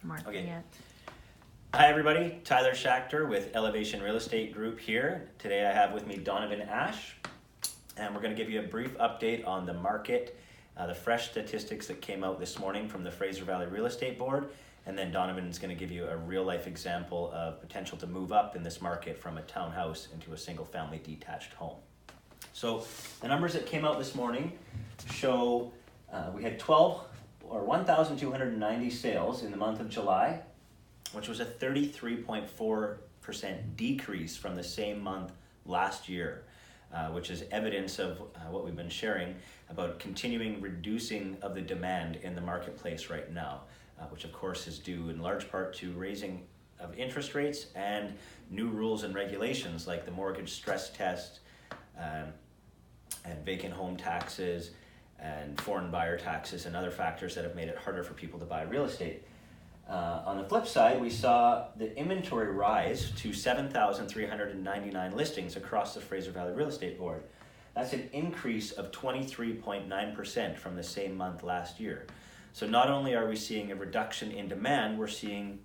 marking Okay. it. Hi everybody, Tyler Schachter with Elevation Real Estate Group here. Today I have with me Donavon Ash, and we're going to give you a brief update on the market, the fresh statistics that came out this morning from the Fraser Valley Real Estate Board, and then Donovan is going to give you a real life example of potential to move up in this market from a townhouse into a single family detached home. So the numbers that came out this morning show we had 1,290 sales in the month of July, which was a 33.4% decrease from the same month last year, which is evidence of what we've been sharing about continuing reducing of the demand in the marketplace right now, which of course is due in large part to raising of interest rates and new rules and regulations like the mortgage stress test and vacant home taxes and foreign buyer taxes and other factors that have made it harder for people to buy real estate. On the flip side, we saw the inventory rise to 7,399 listings across the Fraser Valley Real Estate Board. That's an increase of 23.9% from the same month last year. So not only are we seeing a reduction in demand, we're seeing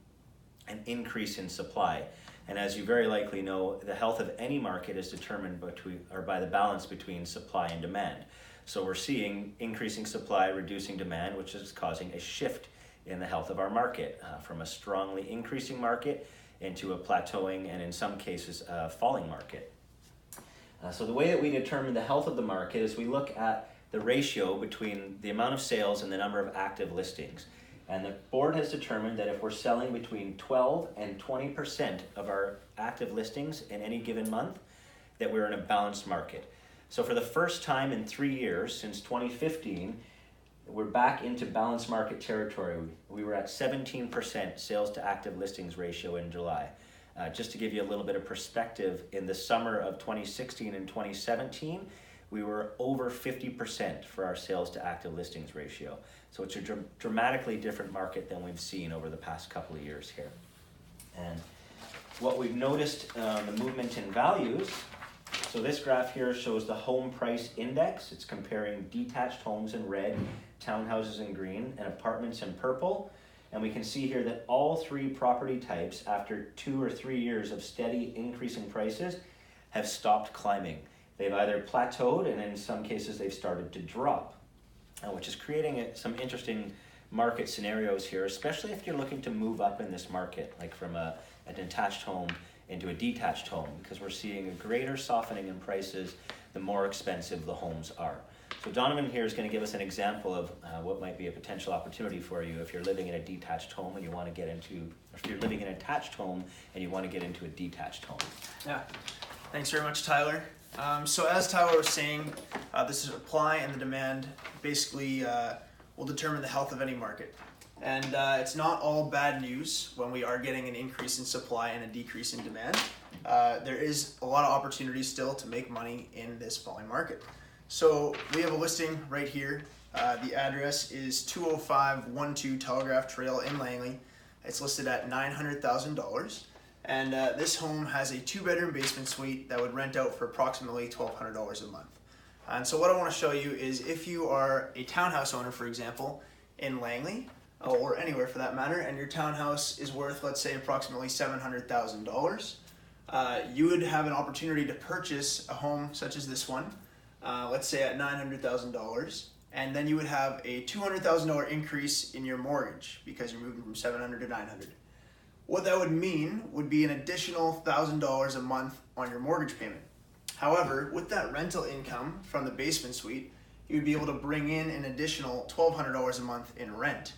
an increase in supply. And as you very likely know, the health of any market is determined by the balance between supply and demand. So we're seeing increasing supply, reducing demand, which is causing a shift in the health of our market from a strongly increasing market into a plateauing and in some cases a falling market. So the way that we determine the health of the market is we look at the ratio between the amount of sales and the number of active listings. And the board has determined that if we're selling between 12 and 20% of our active listings in any given month, that we're in a balanced market. So for the first time in 3 years, since 2015, we're back into balanced market territory. We were at 17% sales to active listings ratio in July. Just to give you a little bit of perspective, in the summer of 2016 and 2017, we were over 50% for our sales to active listings ratio. So it's a dramatically different market than we've seen over the past couple of years here. And what we've noticed, the movement in values. So this graph here shows the home price index. It's comparing detached homes in red, townhouses in green, and apartments in purple. And we can see here that all three property types, after 2 or 3 years of steady increasing prices, have stopped climbing. They've either plateaued and in some cases they've started to drop, which is creating some interesting market scenarios here, especially if you're looking to move up in this market, like from a detached home into a detached home, because we're seeing a greater softening in prices the more expensive the homes are. So Donovan here is going to give us an example of what might be a potential opportunity for you if you're living in a detached home and you want to get into, or if you're living in an attached home and you want to get into a detached home. Yeah, thanks very much, Tyler. So as Tyler was saying, this is supply and the demand basically will determine the health of any market. And it's not all bad news when we are getting an increase in supply and a decrease in demand. There is a lot of opportunity still to make money in this falling market. So we have a listing right here. The address is 20512 Telegraph Trail in Langley. It's listed at $900,000. And this home has a 2-bedroom basement suite that would rent out for approximately $1,200 a month. And so what I want to show you is if you are a townhouse owner, for example, in Langley, or anywhere for that matter, and your townhouse is worth, let's say, approximately $700,000, you would have an opportunity to purchase a home such as this one, let's say at $900,000, and then you would have a $200,000 increase in your mortgage because you're moving from $700,000 to $900,000. What that would mean would be an additional $1,000 a month on your mortgage payment. However, with that rental income from the basement suite, you would be able to bring in an additional $1,200 a month in rent.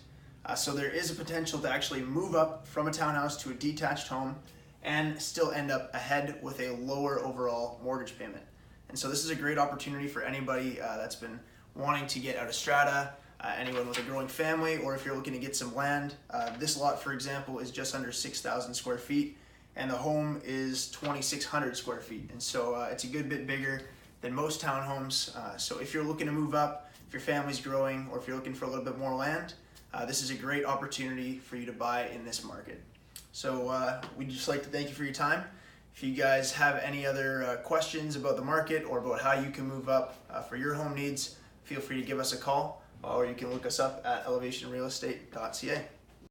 So there is a potential to actually move up from a townhouse to a detached home and still end up ahead with a lower overall mortgage payment. And so this is a great opportunity for anybody that's been wanting to get out of strata, anyone with a growing family, or if you're looking to get some land. This lot, for example, is just under 6,000 square feet, and the home is 2,600 square feet. And so it's a good bit bigger than most townhomes. So if you're looking to move up, if your family's growing, or if you're looking for a little bit more land, this is a great opportunity for you to buy in this market. So we'd just like to thank you for your time. If you guys have any other questions about the market or about how you can move up for your home needs, feel free to give us a call, or you can look us up at elevationrealestate.ca.